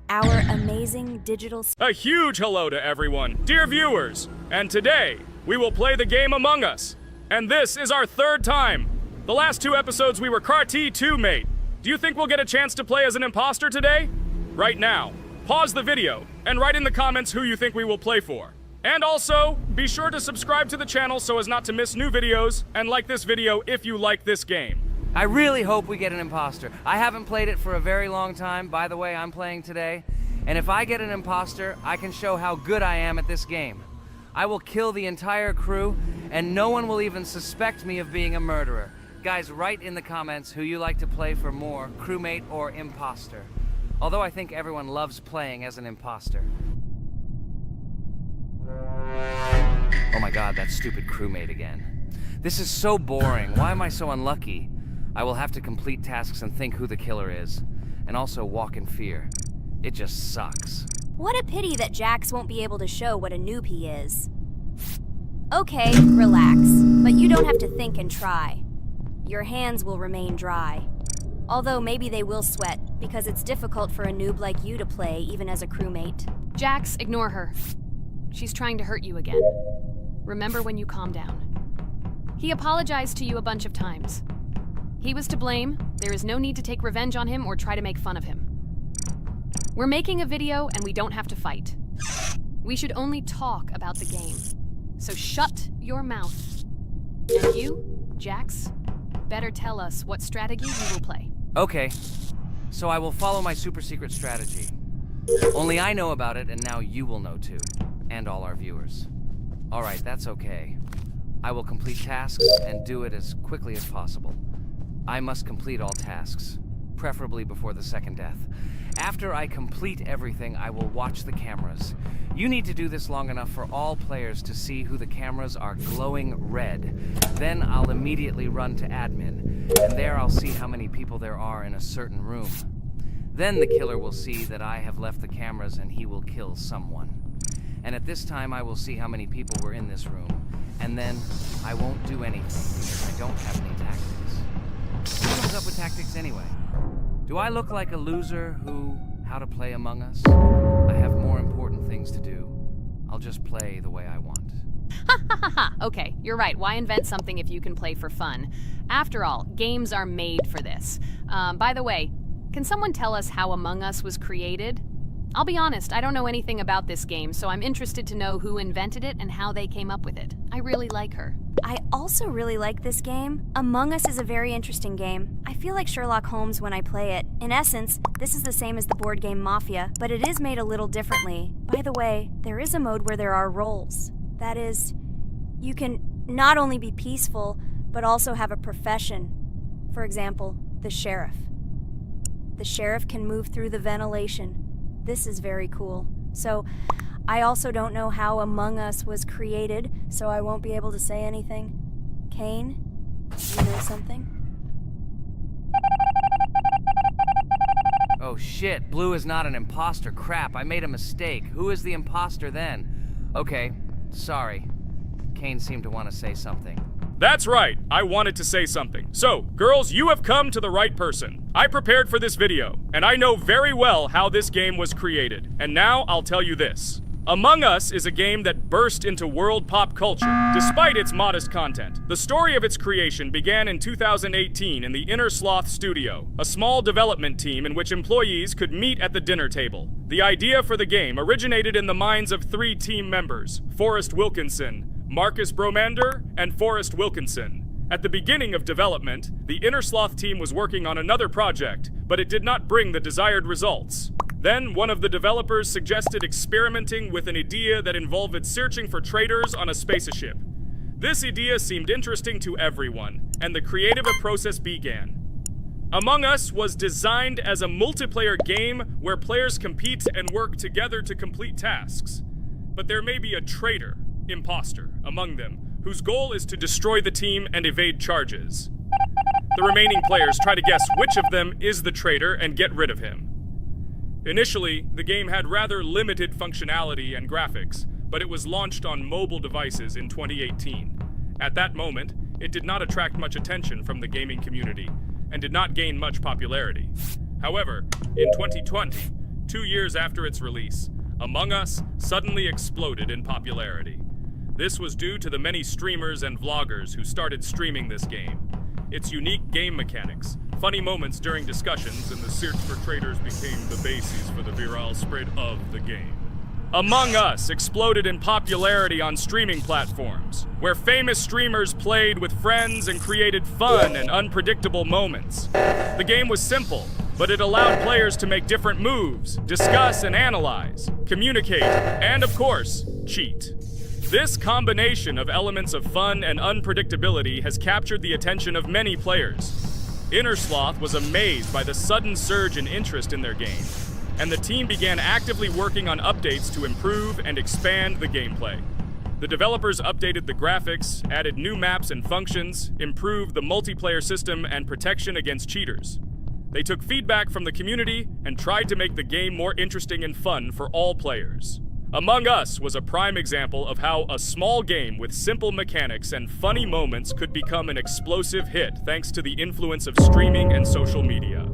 Our amazing Digital... A huge hello to everyone, dear viewers. And today, we will play the game Among Us. And this is our third time. The last two episodes we were CAR-T 2 mate. Do you think we'll get a chance to play as an imposter today? Right now, pause the video and write in the comments who you think we will play for. And also, be sure to subscribe to the channel so as not to miss new videos, and like this video if you like this game. I really hope we get an imposter. I haven't played it for a very long time. By the way, I'm playing today. And if I get an imposter, I can show how good I am at this game. I will kill the entire crew, and no one will even suspect me of being a murderer. Guys, write in the comments who you like to play for more, crewmate or imposter. Although I think everyone loves playing as an imposter. Oh my god, that stupid crewmate again. This is so boring. Why am I so unlucky? I will have to complete tasks and think who the killer is. And also walk in fear. It just sucks. What a pity that Jax won't be able to show what a noob he is. Okay, relax. But you don't have to think and try. Your hands will remain dry. Although maybe they will sweat, because it's difficult for a noob like you to play, even as a crewmate. Jax, ignore her. She's trying to hurt you again. Remember when you calm down. He apologized to you a bunch of times. He was to blame. There is no need to take revenge on him or try to make fun of him. We're making a video and we don't have to fight. We should only talk about the game. So shut your mouth. And you, Jax, better tell us what strategy you will play. Okay, so I will follow my super secret strategy. Only I know about it, and now you will know too. And all our viewers. Alright, that's okay. I will complete tasks and do it as quickly as possible. I must complete all tasks. preferably before the second death. After I complete everything, I will watch the cameras. You need to do this long enough for all players to see who the cameras are glowing red. Then I'll immediately run to admin, and there I'll see how many people there are in a certain room. Then the killer will see that I have left the cameras and he will kill someone. And at this time I will see how many people were in this room, and then I won't do anything because I don't have any tactics. Who comes up with tactics anyway? Do I look like a loser how to play Among Us? I have more important things to do. I'll just play the way I want. Ha ha ha ha! Okay, you're right. Why invent something if you can play for fun? After all, games are made for this. By the way, can someone tell us how Among Us was created? I'll be honest, I don't know anything about this game, so I'm interested to know who invented it and how they came up with it. I really like her. I also really like this game. Among Us is a very interesting game. I feel like Sherlock Holmes when I play it. In essence, this is the same as the board game Mafia, but it is made a little differently. By the way, there is a mode where there are roles. That is, you can not only be peaceful, but also have a profession. For example, the sheriff. The sheriff can move through the ventilation. This is very cool. So, I also don't know how Among Us was created, so I won't be able to say anything. Kane, you know something? Oh shit, Blue is not an imposter. Crap, I made a mistake. Who is the imposter then? Okay, sorry. Kane seemed to want to say something. That's right, I wanted to say something. So, girls, you have come to the right person. I prepared for this video, and I know very well how this game was created. And now I'll tell you this. Among Us is a game that burst into world pop culture, despite its modest content. The story of its creation began in 2018 in the Inner Sloth Studio, a small development team in which employees could meet at the dinner table. The idea for the game originated in the minds of 3 team members, Forrest Wilkinson, Marcus Bromander, and Forrest Wilkinson. At the beginning of development, the Inner Sloth team was working on another project, but it did not bring the desired results. Then, one of the developers suggested experimenting with an idea that involved searching for traitors on a spaceship. This idea seemed interesting to everyone, and the creative process began. Among Us was designed as a multiplayer game where players compete and work together to complete tasks. But there may be a traitor, imposter, among them, whose goal is to destroy the team and evade charges. The remaining players try to guess which of them is the traitor and get rid of him. Initially, the game had rather limited functionality and graphics, but it was launched on mobile devices in 2018. At that moment, it did not attract much attention from the gaming community, and did not gain much popularity. However, in 2020, 2 years after its release, Among Us suddenly exploded in popularity. This was due to the many streamers and vloggers who started streaming this game. Its unique game mechanics, funny moments during discussions, and the search for traitors became the basis for the viral spread of the game. Among Us exploded in popularity on streaming platforms, where famous streamers played with friends and created fun and unpredictable moments. The game was simple, but it allowed players to make different moves, discuss and analyze, communicate, and of course, cheat. This combination of elements of fun and unpredictability has captured the attention of many players. Inner Sloth was amazed by the sudden surge in interest in their game, and the team began actively working on updates to improve and expand the gameplay. The developers updated the graphics, added new maps and functions, improved the multiplayer system and protection against cheaters. They took feedback from the community and tried to make the game more interesting and fun for all players. Among Us was a prime example of how a small game with simple mechanics and funny moments could become an explosive hit thanks to the influence of streaming and social media.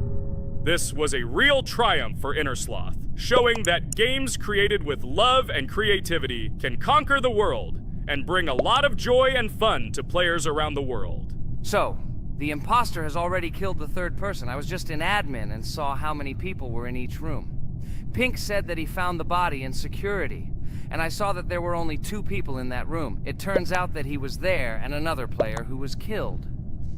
This was a real triumph for Inner Sloth, showing that games created with love and creativity can conquer the world and bring a lot of joy and fun to players around the world. So, the imposter has already killed the third person. I was just in admin and saw how many people were in each room. Pink said that he found the body in security, and I saw that there were only 2 people in that room. It turns out that he was there and another player who was killed.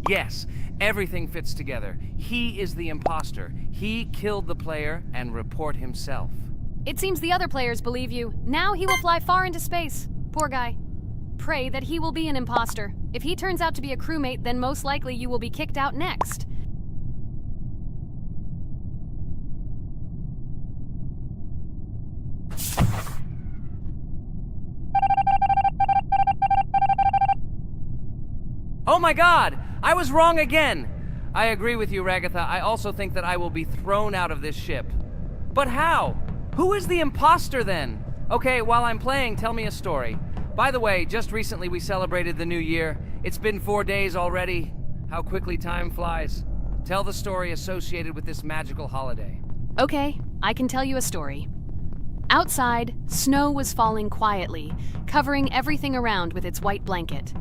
Yes, everything fits together. He is the imposter. He killed the player and report himself. It seems the other players believe you. Now he will fly far into space. Poor guy. Pray that he will be an imposter. If he turns out to be a crewmate, then most likely you will be kicked out next. Oh my god! I was wrong again! I agree with you, Ragatha. I also think that I will be thrown out of this ship. But how? Who is the imposter then? Okay, while I'm playing, tell me a story. By the way, just recently we celebrated the new year. It's been 4 days already. How quickly time flies. Tell the story associated with this magical holiday. Okay, I can tell you a story. Outside, snow was falling quietly, covering everything around with its white blanket.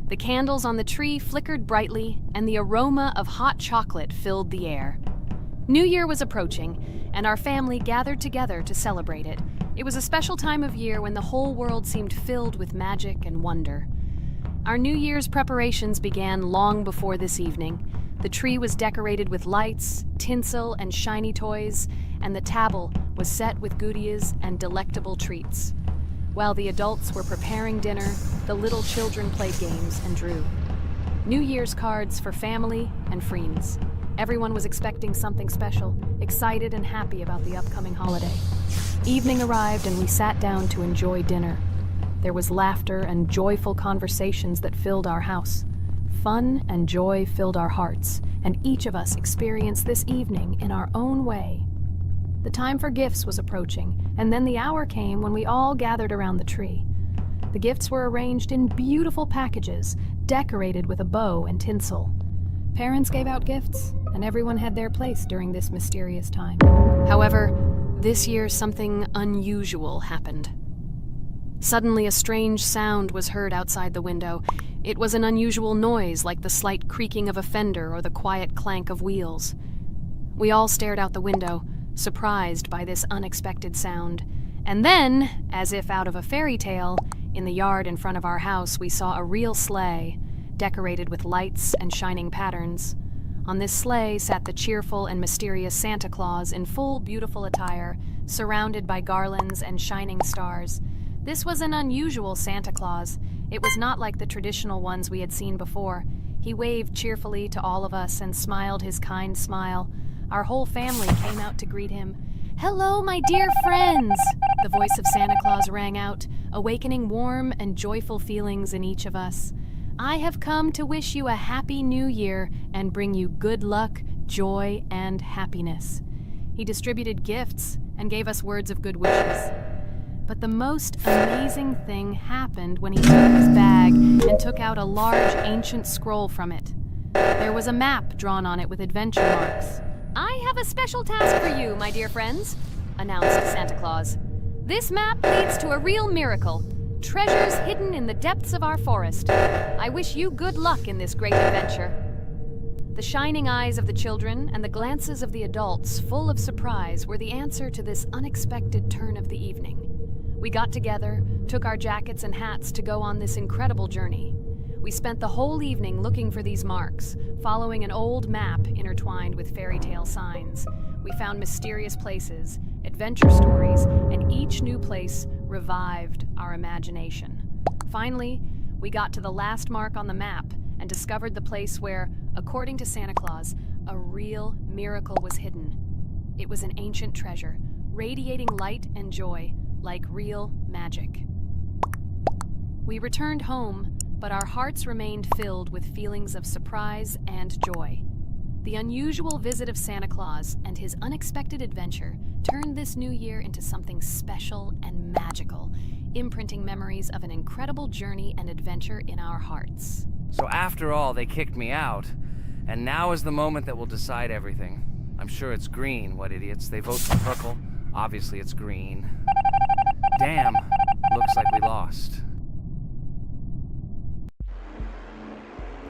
The candles on the tree flickered brightly, and the aroma of hot chocolate filled the air. New Year was approaching, and our family gathered together to celebrate it. It was a special time of year when the whole world seemed filled with magic and wonder. Our New Year's preparations began long before this evening. The tree was decorated with lights, tinsel, and shiny toys, and the table was set with goodies and delectable treats. While the adults were preparing dinner, the little children played games and drew. New Year's cards for family and friends. Everyone was expecting something special, excited and happy about the upcoming holiday. Evening arrived and we sat down to enjoy dinner. There was laughter and joyful conversations that filled our house. Fun and joy filled our hearts, and each of us experienced this evening in our own way. The time for gifts was approaching, and then the hour came when we all gathered around the tree. The gifts were arranged in beautiful packages, decorated with a bow and tinsel. Parents gave out gifts, and everyone had their place during this mysterious time. However, this year something unusual happened. Suddenly a strange sound was heard outside the window. It was an unusual noise, like the slight creaking of a fender or the quiet clank of wheels. We all stared out the window, surprised by this unexpected sound. And then, as if out of a fairy tale, in the yard in front of our house we saw a real sleigh, decorated with lights and shining patterns. On this sleigh sat the cheerful and mysterious Santa Claus in full beautiful attire, surrounded by garlands and shining stars. This was an unusual Santa Claus. It was not like the traditional ones we had seen before. He waved cheerfully to all of us and smiled his kind smile. Our whole family came out to greet him. "Hello, my dear friends!" the voice of Santa Claus rang out, awakening warm and joyful feelings in each of us. "I have come to wish you a happy new year and bring you good luck, joy, and happiness." He distributed gifts and gave us words of good wishes. But the most amazing thing happened when he took his bag and took out a large ancient scroll from it. There was a map drawn on it with adventure marks. "I have a special task for you, my dear friends," announced Santa Claus. "This map leads to a real miracle, treasures hidden in the depths of our forest. I wish you good luck in this great adventure." The shining eyes of the children and the glances of the adults, full of surprise, were the answer to this unexpected turn of the evening. We got together, took our jackets and hats to go on this incredible journey. We spent the whole evening looking for these marks, following an old map intertwined with fairy tale signs. We found mysterious places, adventure stories, and each new place revived our imagination. Finally, we got to the last mark on the map and discovered the place where, according to Santa Claus, a real miracle was hidden. It was an ancient treasure, radiating light and joy, like real magic. We returned home, but our hearts remained filled with feelings of surprise and joy. The unusual visit of Santa Claus and his unexpected adventure turned this new year into something special and magical, imprinting memories of an incredible journey and adventure in our hearts. So after all, they kicked me out, and now is the moment that will decide everything. I'm sure it's green, what idiots. They vote for purple. Obviously it's green. Damn, looks like we lost.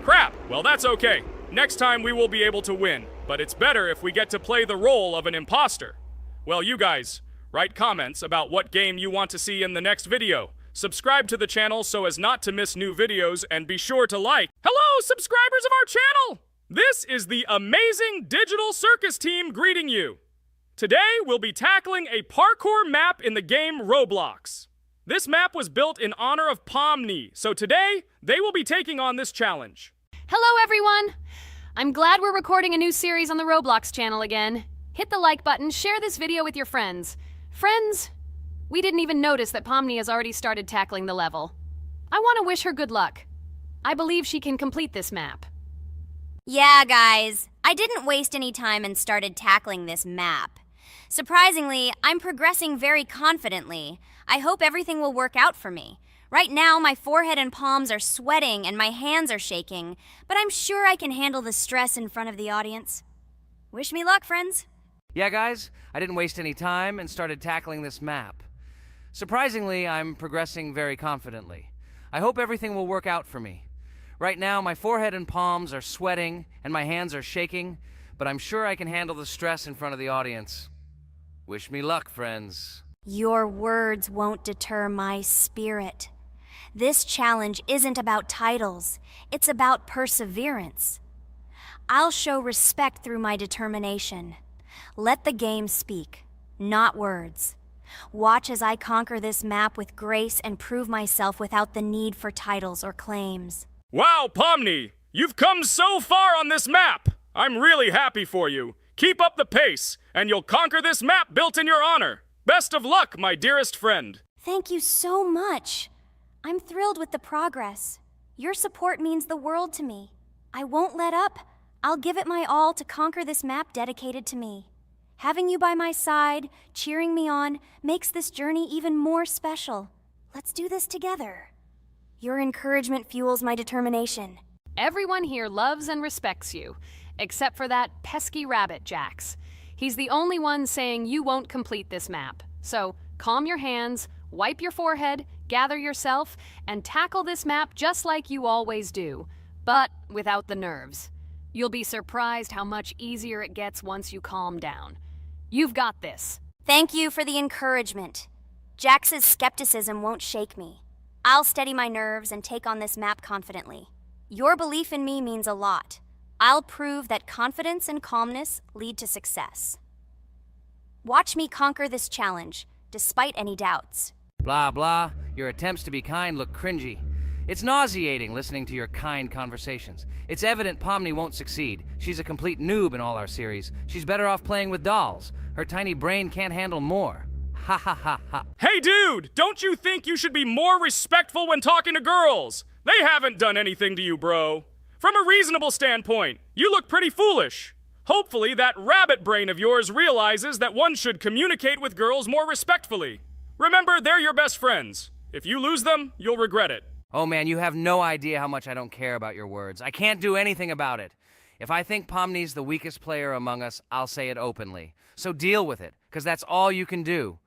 Crap! Well, that's okay. Next time we will be able to win, but it's better if we get to play the role of an imposter. Well, you guys, write comments about what game you want to see in the next video. Subscribe to the channel so as not to miss new videos, and be sure to like. Hello, subscribers of our channel! This is the amazing Digital Circus team greeting you. Today, we'll be tackling a parkour map in the game Roblox. This map was built in honor of Pomni, so today, they will be taking on this challenge. Hello, everyone! I'm glad we're recording a new series on the Roblox channel again. Hit the like button, share this video with your friends. Friends, we didn't even notice that Pomni has already started tackling the level. I want to wish her good luck. I believe she can complete this map. Yeah, guys, I didn't waste any time and started tackling this map. Surprisingly, I'm progressing very confidently. I hope everything will work out for me. Right now, my forehead and palms are sweating and my hands are shaking, but I'm sure I can handle the stress in front of the audience. Wish me luck, friends. Yeah, guys, I didn't waste any time and started tackling this map. Surprisingly, I'm progressing very confidently. I hope everything will work out for me. Right now, my forehead and palms are sweating and my hands are shaking, but I'm sure I can handle the stress in front of the audience. Wish me luck, friends. Your words won't deter my spirit. This challenge isn't about titles, it's about perseverance. I'll show respect through my determination. Let the game speak, not words. Watch as I conquer this map with grace and prove myself without the need for titles or claims. Wow, Pomni! You've come so far on this map! I'm really happy for you. Keep up the pace, and you'll conquer this map built in your honor. Best of luck, my dearest friend. Thank you so much. I'm thrilled with the progress. Your support means the world to me. I won't let up. I'll give it my all to conquer this map dedicated to me. Having you by my side, cheering me on, makes this journey even more special. Let's do this together. Your encouragement fuels my determination. Everyone here loves and respects you, except for that pesky rabbit, Jax. He's the only one saying you won't complete this map. So calm your hands, wipe your forehead, gather yourself, and tackle this map just like you always do, but without the nerves. You'll be surprised how much easier it gets once you calm down. You've got this. Thank you for the encouragement. Jax's skepticism won't shake me. I'll steady my nerves and take on this map confidently. Your belief in me means a lot. I'll prove that confidence and calmness lead to success. Watch me conquer this challenge, despite any doubts. Blah, blah. Your attempts to be kind look cringy. It's nauseating listening to your kind conversations. It's evident Pomni won't succeed. She's a complete noob in all our series. She's better off playing with dolls. Her tiny brain can't handle more. Ha ha ha ha. Hey, dude! Don't you think you should be more respectful when talking to girls? They haven't done anything to you, bro. From a reasonable standpoint, you look pretty foolish. Hopefully, that rabbit brain of yours realizes that one should communicate with girls more respectfully. Remember, they're your best friends. If you lose them, you'll regret it. Oh man, you have no idea how much I don't care about your words. I can't do anything about it. If I think Pomni's the weakest player among us, I'll say it openly. So deal with it, because that's all you can do.